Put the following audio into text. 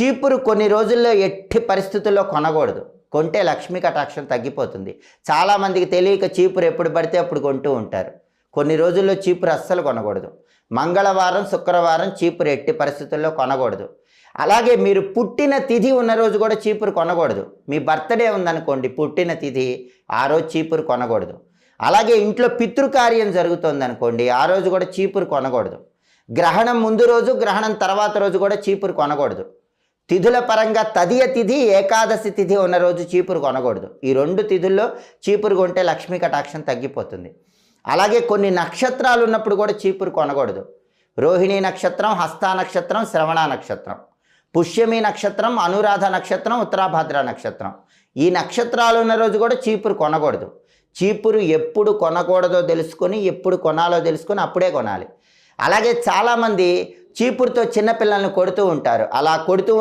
చీపురు కొన్ని రోజుల్లో ఎట్టి పరిస్థితుల్లో కొనకూడదు. కొంటే లక్ష్మీ కటాక్షం తగ్గిపోతుంది. చాలామందికి తెలియక చీపురు ఎప్పుడు పడితే అప్పుడు కొంటూ ఉంటారు. కొన్ని రోజుల్లో చీపురు అస్సలు కొనకూడదు. మంగళవారం, శుక్రవారం చీపురు ఎట్టి పరిస్థితుల్లో కొనకూడదు. అలాగే మీరు పుట్టిన తిథి ఉన్న రోజు కూడా చీపురు కొనకూడదు. మీ బర్త్డే ఉందనుకోండి, పుట్టిన తిథి, ఆ రోజు చీపురు కొనకూడదు. అలాగే ఇంట్లో పితృకార్యం జరుగుతుంది అనుకోండి, ఆ రోజు కూడా చీపురు కొనకూడదు. గ్రహణం ముందు రోజు, గ్రహణం తర్వాత రోజు కూడా చీపురు కొనకూడదు. తిథుల పరంగా తదియ తిథి, ఏకాదశి తిథి ఉన్న రోజు చీపురు కొనకూడదు. ఈ 2 తిథుల్లో చీపురు కొంటే లక్ష్మీ కటాక్షం తగ్గిపోతుంది. అలాగే కొన్ని నక్షత్రాలు ఉన్నప్పుడు కూడా చీపురు కొనకూడదు. రోహిణీ నక్షత్రం, హస్త నక్షత్రం, శ్రవణ నక్షత్రం, పుష్యమి నక్షత్రం, అనురాధ నక్షత్రం, ఉత్తరాభాద్ర నక్షత్రం, ఈ నక్షత్రాలు ఉన్న రోజు కూడా చీపురు కొనకూడదు. చీపురు ఎప్పుడు కొనకూడదో తెలుసుకొని, ఎప్పుడు కొనాలో తెలుసుకొని అప్పుడే కొనాలి. అలాగే చాలామంది చీపురుతో చిన్నపిల్లల్ని కొడుతూ ఉంటారు. అలా కొడుతూ